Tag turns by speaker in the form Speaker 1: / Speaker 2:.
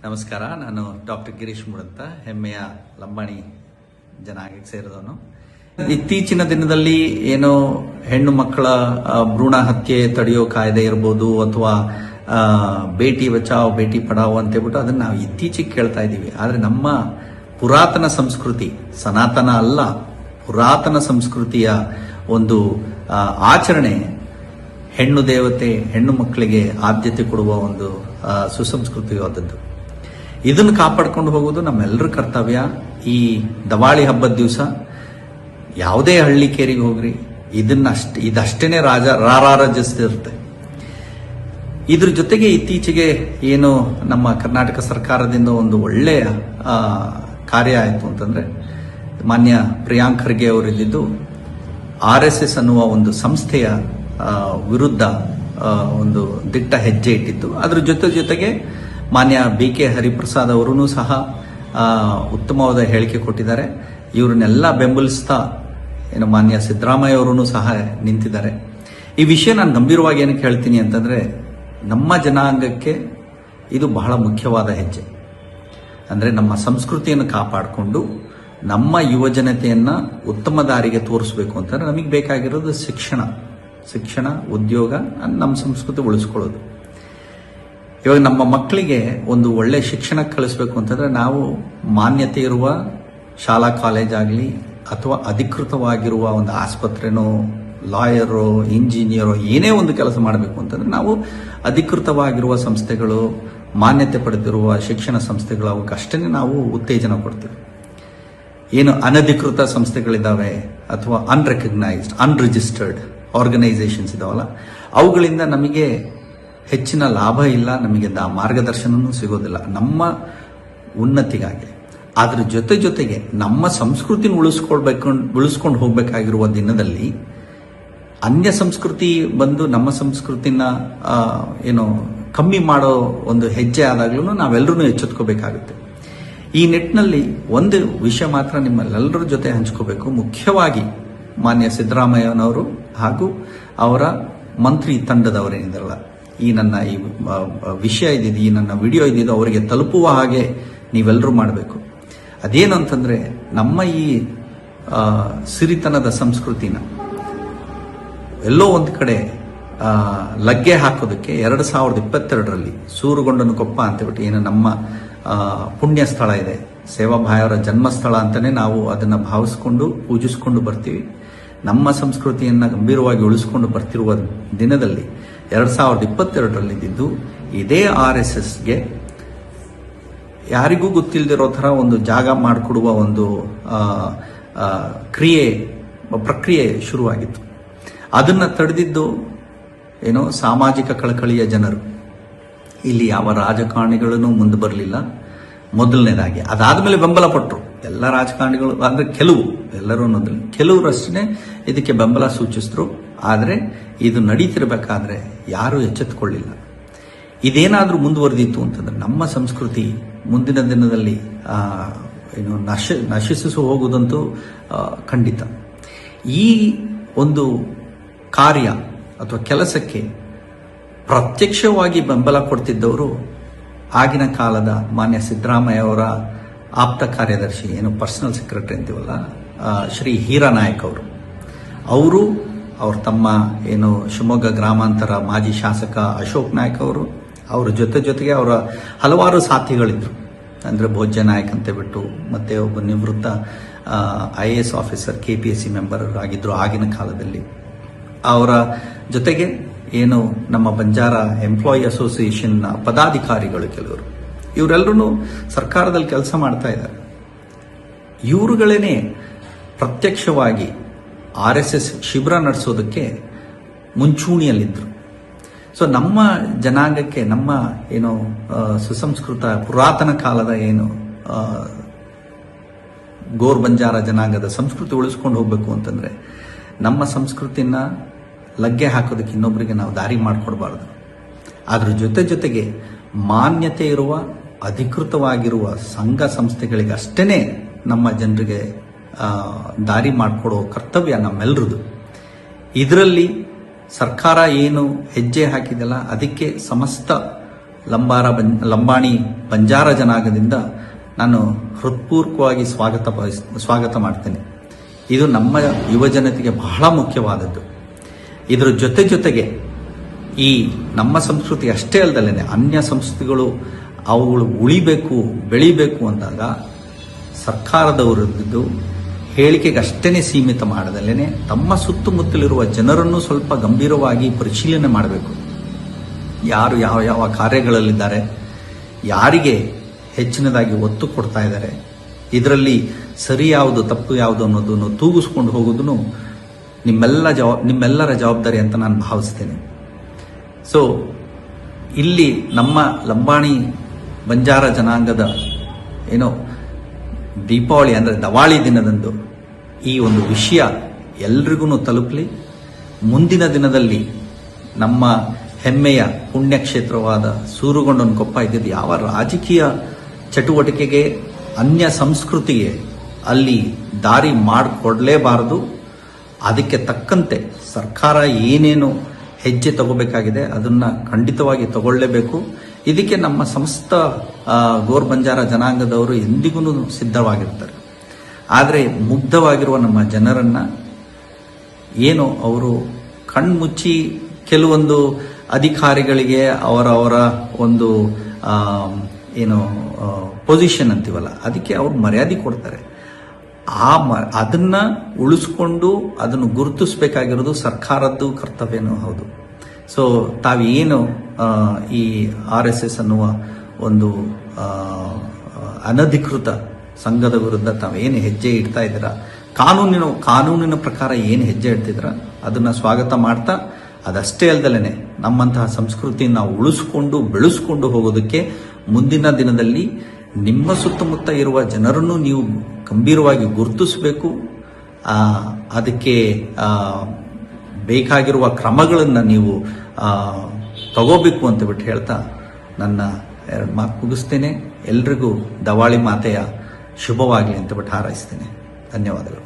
Speaker 1: ನಮಸ್ಕಾರ. ನಾನು ಡಾಕ್ಟರ್ ಗಿರೀಶ್ ಮುಡಂತ, ಹೆಮ್ಮೆಯ ಲಂಬಾಣಿ ಜನಾಂಗಕ್ಕೆ ಸೇರಿದವನು. ಇತ್ತೀಚಿನ ದಿನದಲ್ಲಿ ಏನೋ ಹೆಣ್ಣು ಮಕ್ಕಳ ಭ್ರೂಣ ಹತ್ಯೆ ತಡೆಯೋ ಕಾಯ್ದೆ ಇರ್ಬೋದು, ಅಥವಾ ಬೇಟಿ ಬಚಾವ್ ಬೇಟಿ ಪಡಾವ್ ಅಂತ ಹೇಳ್ಬಿಟ್ಟು ಅದನ್ನ ನಾವು ಇತ್ತೀಚೆಗೆ ಕೇಳ್ತಾ ಇದ್ದೀವಿ. ಆದರೆ ನಮ್ಮ ಪುರಾತನ ಸಂಸ್ಕೃತಿ, ಸನಾತನ ಅಲ್ಲ, ಪುರಾತನ ಸಂಸ್ಕೃತಿಯ ಒಂದು ಆಚರಣೆ ಹೆಣ್ಣು ದೇವತೆ, ಹೆಣ್ಣು ಮಕ್ಕಳಿಗೆ ಆದ್ಯತೆ ಕೊಡುವ ಒಂದು ಸುಸಂಸ್ಕೃತಿಯಾದದ್ದು. ಇದನ್ನು ಕಾಪಾಡ್ಕೊಂಡು ಹೋಗೋದು ನಮ್ಮೆಲ್ಲರ ಕರ್ತವ್ಯ. ಈ ದವಾಳಿ ಹಬ್ಬದ ದಿವಸ ಯಾವುದೇ ಹಳ್ಳಿ ಕೇರಿಗೆ ಹೋಗ್ರಿ, ಇದಷ್ಟೇನೆ ರಾರಾಜಿಸ್ತಿರುತ್ತೆ. ಇದ್ರ ಜೊತೆಗೆ ಇತ್ತೀಚೆಗೆ ಏನು ನಮ್ಮ ಕರ್ನಾಟಕ ಸರ್ಕಾರದಿಂದ ಒಂದು ಒಳ್ಳೆಯ ಕಾರ್ಯ ಆಯಿತು ಅಂತಂದ್ರೆ, ಮಾನ್ಯ ಪ್ರಿಯಾಂಕ್ ಖರ್ಗೆ ಅವರಿದ್ದು RSS ಅನ್ನುವ ಒಂದು ಸಂಸ್ಥೆಯ ವಿರುದ್ಧ ಒಂದು ದಿಟ್ಟ ಹೆಜ್ಜೆ ಇಟ್ಟಿತ್ತು. ಅದ್ರ ಜೊತೆಗೆ ಮಾನ್ಯ BK ಹರಿಪ್ರಸಾದ್ ಅವರೂ ಸಹ ಉತ್ತಮವಾದ ಹೇಳಿಕೆ ಕೊಟ್ಟಿದ್ದಾರೆ. ಇವರನ್ನೆಲ್ಲ ಬೆಂಬಲಿಸ್ತಾ ಏನು ಮಾನ್ಯ ಸಿದ್ದರಾಮಯ್ಯ ಅವರೂ ಸಹ ನಿಂತಿದ್ದಾರೆ. ಈ ವಿಷಯ ನಾನು ಗಂಭೀರವಾಗಿ ಏನಕ್ಕೆ ಹೇಳ್ತೀನಿ ಅಂತಂದ್ರೆ, ನಮ್ಮ ಜನಾಂಗಕ್ಕೆ ಇದು ಬಹಳ ಮುಖ್ಯವಾದ ಹೆಜ್ಜೆ. ಅಂದ್ರೆ ನಮ್ಮ ಸಂಸ್ಕೃತಿಯನ್ನು ಕಾಪಾಡಿಕೊಂಡು ನಮ್ಮ ಯುವ ಜನತೆಯನ್ನ ಉತ್ತಮ ದಾರಿಗೆ ತೋರಿಸಬೇಕು ಅಂತಂದ್ರೆ ನಮಗೆ ಬೇಕಾಗಿರೋದು ಶಿಕ್ಷಣ, ಉದ್ಯೋಗ, ನಮ್ಮ ಸಂಸ್ಕೃತಿ ಉಳಿಸ್ಕೊಳ್ಳೋದು. ಇವಾಗ ನಮ್ಮ ಮಕ್ಕಳಿಗೆ ಒಂದು ಒಳ್ಳೆ ಶಿಕ್ಷಣ ಕಳಿಸ್ಬೇಕು ಅಂತಂದ್ರೆ ನಾವು ಮಾನ್ಯತೆ ಇರುವ ಶಾಲಾ ಕಾಲೇಜ್ ಆಗಲಿ ಅಥವಾ ಅಧಿಕೃತವಾಗಿರುವ ಒಂದು ಆಸ್ಪತ್ರೆನೋ, ಲಾಯರೋ, ಇಂಜಿನಿಯರೋ ಏನೇ ಒಂದು ಕೆಲಸ ಮಾಡಬೇಕು ಅಂತಂದ್ರೆ ನಾವು ಅಧಿಕೃತವಾಗಿರುವ ಸಂಸ್ಥೆಗಳು, ಮಾನ್ಯತೆ ಪಡೆದಿರುವ ಶಿಕ್ಷಣ ಸಂಸ್ಥೆಗಳು, ಅವಕ್ಕಷ್ಟೇ ನಾವು ಉತ್ತೇಜನ ಕೊಡ್ತೀವಿ. ಏನು ಅನಧಿಕೃತ ಸಂಸ್ಥೆಗಳಿದ್ದಾವೆ ಅಥವಾ ಅನ್ರೆಕಗ್ನೈಸ್ಡ್, ಅನ್ರಿಜಿಸ್ಟರ್ಡ್ ಆರ್ಗನೈಸೇಷನ್ಸ್ ಇದಾವಲ್ಲ, ಅವುಗಳಿಂದ ನಮಗೆ ಹೆಚ್ಚಿನ ಲಾಭ ಇಲ್ಲ, ನಮಗೆ ಮಾರ್ಗದರ್ಶನವೂ ಸಿಗೋದಿಲ್ಲ ನಮ್ಮ ಉನ್ನತಿಗಾಗಿ. ಅದ್ರ ಜೊತೆಗೆ ನಮ್ಮ ಸಂಸ್ಕೃತಿನ ಉಳಿಸ್ಕೊಂಡು ಹೋಗ್ಬೇಕಾಗಿರುವ ದಿನದಲ್ಲಿ ಅನ್ಯ ಸಂಸ್ಕೃತಿ ಬಂದು ನಮ್ಮ ಸಂಸ್ಕೃತಿನ ಕಮ್ಮಿ ಮಾಡೋ ಒಂದು ಹೆಜ್ಜೆ ಆದಾಗ್ಲೂ ನಾವೆಲ್ಲರೂ ಎಚ್ಚೆತ್ಕೋಬೇಕಾಗುತ್ತೆ. ಈ ನಿಟ್ಟಿನಲ್ಲಿ ಒಂದು ವಿಷಯ ಮಾತ್ರ ನಿಮ್ಮೆಲ್ಲರ ಜೊತೆ ಹಂಚ್ಕೋಬೇಕು. ಮುಖ್ಯವಾಗಿ ಮಾನ್ಯ ಸಿದ್ದರಾಮಯ್ಯನವರು ಹಾಗೂ ಅವರ ಮಂತ್ರಿ ತಂಡದವರೇನಿದಾರಲ್ಲ, ಈ ನನ್ನ ಈ ವಿಷಯ ಇದ್ದಿದ್ದು, ಈ ನನ್ನ ವಿಡಿಯೋ ಇದ್ದಿದ್ದು ಅವರಿಗೆ ತಲುಪುವ ಹಾಗೆ ನೀವೆಲ್ಲರೂ ಮಾಡಬೇಕು. ಅದೇನಂತಂದ್ರೆ, ನಮ್ಮ ಈ ಸಿರಿತನದ ಸಂಸ್ಕೃತಿನ ಎಲ್ಲೋ ಒಂದು ಕಡೆ ಲಗ್ಗೆ ಹಾಕೋದಕ್ಕೆ 2022ರಲ್ಲಿ ಸೂರುಗೊಂಡನಕೊಪ್ಪ ಅಂತ ಹೇಳ್ಬಿಟ್ಟು ಏನು ನಮ್ಮ ಪುಣ್ಯ ಸ್ಥಳ ಇದೆ, ಸೇವಾಭಾಯವರ ಜನ್ಮಸ್ಥಳ ಅಂತಾನೆ ನಾವು ಅದನ್ನ ಭಾವಿಸ್ಕೊಂಡು ಪೂಜಿಸ್ಕೊಂಡು ಬರ್ತೀವಿ. ನಮ್ಮ ಸಂಸ್ಕೃತಿಯನ್ನ ಗಂಭೀರವಾಗಿ ಉಳಿಸ್ಕೊಂಡು ಬರ್ತಿರುವ ದಿನದಲ್ಲಿ 2022ರಲ್ಲಿ ಇದ್ದು ಇದೇ RSSಗೆ ಯಾರಿಗೂ ಗೊತ್ತಿಲ್ಲದಿರೋ ಥರ ಒಂದು ಜಾಗ ಮಾಡಿಕೊಡುವ ಒಂದು ಪ್ರಕ್ರಿಯೆ ಶುರುವಾಗಿತ್ತು. ಅದನ್ನ ತಡೆದಿದ್ದು ಸಾಮಾಜಿಕ ಕಳಕಳಿಯ ಜನರು. ಇಲ್ಲಿ ಯಾವ ರಾಜಕಾರಣಿಗಳೂ ಮುಂದೆ ಬರಲಿಲ್ಲ ಮೊದಲನೇದಾಗಿ. ಅದಾದ್ಮೇಲೆ ಬೆಂಬಲ ಪಟ್ಟರು ಎಲ್ಲ ರಾಜಕಾರಣಿಗಳು, ಅಂದ್ರೆ ಕೆಲವರಷ್ಟೇ ಇದಕ್ಕೆ ಬೆಂಬಲ ಸೂಚಿಸಿದ್ರು. ಆದರೆ ಇದು ನಡೀತಿರ್ಬೇಕಾದ್ರೆ ಯಾರೂ ಎಚ್ಚೆತ್ತುಕೊಳ್ಳಿಲ್ಲ. ಇದೇನಾದ್ರೂ ಮುಂದುವರೆದಿತ್ತು ಅಂತಂದ್ರೆ ನಮ್ಮ ಸಂಸ್ಕೃತಿ ಮುಂದಿನ ದಿನದಲ್ಲಿ ನಶಿಸಿ ಹೋಗುವುದಂತೂ ಖಂಡಿತ. ಈ ಒಂದು ಕಾರ್ಯ ಅಥವಾ ಕೆಲಸಕ್ಕೆ ಪ್ರತ್ಯಕ್ಷವಾಗಿ ಬೆಂಬಲ ಕೊಡ್ತಿದ್ದವರು ಆಗಿನ ಕಾಲದ ಮಾನ್ಯ ಸಿದ್ದರಾಮಯ್ಯ ಅವರ ಆಪ್ತ ಕಾರ್ಯದರ್ಶಿ, ಪರ್ಸನಲ್ ಸೆಕ್ರೆಟರಿ ಅಂತೀವಲ್ಲ, ಶ್ರೀ ಹೀರಾನಾಯಕ್ ಅವರು ಅವ್ರ ತಮ್ಮ ಶಿವಮೊಗ್ಗ ಗ್ರಾಮಾಂತರ ಮಾಜಿ ಶಾಸಕ ಅಶೋಕ್ ನಾಯಕ್ ಅವರ ಜೊತೆಗೆ ಅವರ ಹಲವಾರು ಸಾಥಿಗಳಿದ್ರು. ಅಂದ್ರೆ ಭೋಜ್ಯ ನಾಯಕ್ ಅಂತ ಬಿಟ್ಟು, ಮತ್ತೆ ಒಬ್ಬ ನಿವೃತ್ತ IAS ಆಫೀಸರ್, KPSC ಮೆಂಬರ್ ಆಗಿದ್ರು ಆಗಿನ ಕಾಲದಲ್ಲಿ. ಅವರ ಜೊತೆಗೆ ನಮ್ಮ ಬಂಜಾರ ಎಂಪ್ಲಾಯಿ ಅಸೋಸಿಯೇಷನ್ ಪದಾಧಿಕಾರಿಗಳು ಕೆಲವರು, ಇವರೆಲ್ಲರೂ ಸರ್ಕಾರದಲ್ಲಿ ಕೆಲಸ ಮಾಡ್ತಾ ಇದ್ದಾರೆ. ಇವರುಗಳೇನೆ ಪ್ರತ್ಯಕ್ಷವಾಗಿ RSS ಶಿಬಿರ ನಡೆಸೋದಕ್ಕೆ ಮುಂಚೂಣಿಯಲ್ಲಿದ್ದರು. ಸೊ ನಮ್ಮ ಜನಾಂಗಕ್ಕೆ, ನಮ್ಮ ಸುಸಂಸ್ಕೃತ ಪುರಾತನ ಕಾಲದ ಗೋರ್ ಬಂಜಾರ ಜನಾಂಗದ ಸಂಸ್ಕೃತಿ ಉಳಿಸ್ಕೊಂಡು ಹೋಗ್ಬೇಕು ಅಂತಂದ್ರೆ ನಮ್ಮ ಸಂಸ್ಕೃತಿನ ಲಗ್ಗೆ ಹಾಕೋದಕ್ಕೆ ಇನ್ನೊಬ್ಬರಿಗೆ ನಾವು ದಾರಿ ಮಾಡಿಕೊಡ್ಬಾರ್ದು. ಅದ್ರ ಜೊತೆಗೆ ಮಾನ್ಯತೆ ಇರುವ ಅಧಿಕೃತವಾಗಿರುವ ಸಂಘ ಸಂಸ್ಥೆಗಳಿಗೆ ಅಷ್ಟೇ ನಮ್ಮ ಜನರಿಗೆ ದಾರಿ ಮಾಡಿಕೊಡೋ ಕರ್ತವ್ಯ ನಮ್ಮೆಲ್ಲರದು. ಇದರಲ್ಲಿ ಸರ್ಕಾರ ಏನು ಹೆಜ್ಜೆ ಹಾಕಿದಲ್ಲ ಅದಕ್ಕೆ ಸಮಸ್ತ ಲಂಬಾಣಿ ಬಂಜಾರ ಜನಾಂಗದಿಂದ ನಾನು ಹೃತ್ಪೂರ್ವಕವಾಗಿ ಸ್ವಾಗತ ಮಾಡ್ತೇನೆ. ಇದು ನಮ್ಮ ಯುವ ಜನತೆಗೆ ಬಹಳ ಮುಖ್ಯವಾದದ್ದು. ಇದರ ಜೊತೆಗೆ ಈ ನಮ್ಮ ಸಂಸ್ಕೃತಿ ಅಷ್ಟೇ ಅಲ್ಲದಲ್ಲೇ ಅನ್ಯ ಸಂಸ್ಕೃತಿಗಳು ಅವುಗಳು ಉಳಿಬೇಕು, ಬೆಳಿಬೇಕು ಅಂದಾಗ ಸರ್ಕಾರದವರದ್ದು ಹೇಳಿಕೆಗೆ ಅಷ್ಟೇ ಸೀಮಿತ ಮಾಡದಲ್ಲೇ ತಮ್ಮ ಸುತ್ತಮುತ್ತಲಿರುವ ಜನರನ್ನು ಸ್ವಲ್ಪ ಗಂಭೀರವಾಗಿ ಪರಿಶೀಲನೆ ಮಾಡಬೇಕು. ಯಾರು ಯಾವ ಯಾವ ಕಾರ್ಯಗಳಲ್ಲಿದ್ದಾರೆ, ಯಾರಿಗೆ ಹೆಚ್ಚಿನದಾಗಿ ಒತ್ತು ಕೊಡ್ತಾ ಇದ್ದಾರೆ, ಇದರಲ್ಲಿ ಸರಿ ಯಾವುದು ತಪ್ಪು ಯಾವುದು ಅನ್ನೋದನ್ನು ತೂಗಿಸ್ಕೊಂಡು ಹೋಗೋದನ್ನು ನಿಮ್ಮೆಲ್ಲರ ಜವಾಬ್ದಾರಿ ಅಂತ ನಾನು ಭಾವಿಸ್ತೇನೆ. ಸೊ ಇಲ್ಲಿ ನಮ್ಮ ಲಂಬಾಣಿ ಬಂಜಾರ ಜನಾಂಗದ ದೀಪಾವಳಿ ಅಂದರೆ ದವಾಳಿ ದಿನದಂದು ಈ ಒಂದು ವಿಷಯ ಎಲ್ರಿಗೂ ತಲುಪಲಿ. ಮುಂದಿನ ದಿನದಲ್ಲಿ ನಮ್ಮ ಹೆಮ್ಮೆಯ ಪುಣ್ಯಕ್ಷೇತ್ರವಾದ ಸೂರುಗೊಂಡನಕೊಪ್ಪ ಇದ್ದಿದ್ದು ಯಾವ ರಾಜಕೀಯ ಚಟುವಟಿಕೆಗೆ, ಅನ್ಯ ಸಂಸ್ಕೃತಿಗೆ ಅಲ್ಲಿ ದಾರಿ ಮಾಡಿಕೊಡ್ಲೇಬಾರದು. ಅದಕ್ಕೆ ತಕ್ಕಂತೆ ಸರ್ಕಾರ ಏನೇನು ಹೆಜ್ಜೆ ತಗೋಬೇಕಾಗಿದೆ ಅದನ್ನ ಖಂಡಿತವಾಗಿ ತಗೊಳ್ಳೇಬೇಕು. ಇದಕ್ಕೆ ನಮ್ಮ ಸಮಸ್ತ ಗೋರ್ ಬಂಜಾರ ಜನಾಂಗದವರು ಎಂದಿಗೂ ಸಿದ್ಧವಾಗಿರ್ತಾರೆ. ಆದರೆ ಮುಗ್ಧವಾಗಿರುವ ನಮ್ಮ ಜನರನ್ನ ಏನು ಅವರು ಕಣ್ಮುಚ್ಚಿ ಕೆಲವೊಂದು ಅಧಿಕಾರಿಗಳಿಗೆ ಅವರ ಒಂದು ಪೊಸಿಷನ್ ಅಂತೀವಲ್ಲ, ಅದಕ್ಕೆ ಅವ್ರು ಮರ್ಯಾದೆ ಕೊಡ್ತಾರೆ. ಅದನ್ನ ಉಳಿಸ್ಕೊಂಡು ಅದನ್ನು ಗುರುತಿಸಬೇಕಾಗಿರೋದು ಸರ್ಕಾರದ್ದು ಕರ್ತವ್ಯನೂ ಹೌದು. ಸೊ ತಾವೇನು ಈ RSS ಅನ್ನುವ ಒಂದು ಅನಧಿಕೃತ ಸಂಘದ ವಿರುದ್ಧ ತಾವೇನು ಹೆಜ್ಜೆ ಇಡ್ತಾ ಇದ್ದೀರಾ, ಕಾನೂನಿನ ಪ್ರಕಾರ ಏನು ಹೆಜ್ಜೆ ಇಡ್ತಿದ್ರ ಅದನ್ನ ಸ್ವಾಗತ ಮಾಡ್ತಾ, ಅದಷ್ಟೇ ಅಲ್ದಲೇನೆ ನಮ್ಮಂತಹ ಸಂಸ್ಕೃತಿಯನ್ನು ನಾವು ಉಳಿಸ್ಕೊಂಡು ಬೆಳೆಸ್ಕೊಂಡು ಹೋಗೋದಕ್ಕೆ ಮುಂದಿನ ದಿನದಲ್ಲಿ ನಿಮ್ಮ ಸುತ್ತಮುತ್ತ ಇರುವ ಜನರನ್ನು ನೀವು ಗಂಭೀರವಾಗಿ ಗುರುತಿಸಬೇಕು. ಅದಕ್ಕೆ ಬೇಕಾಗಿರುವ ಕ್ರಮಗಳನ್ನು ನೀವು ತಗೋಬೇಕು ಅಂತ ಬಿಟ್ಟು ಹೇಳ್ತಾ ನನ್ನ 2 ಮಾತು ಮುಗಿಸ್ತೇನೆ. ಎಲ್ರಿಗೂ ದವಾಳಿ ಮಾತೆಯ ಶುಭವಾಗಲಿ ಅಂತ ಬಿಟ್ಟು ಹಾರೈಸ್ತೇನೆ. ಧನ್ಯವಾದಗಳು.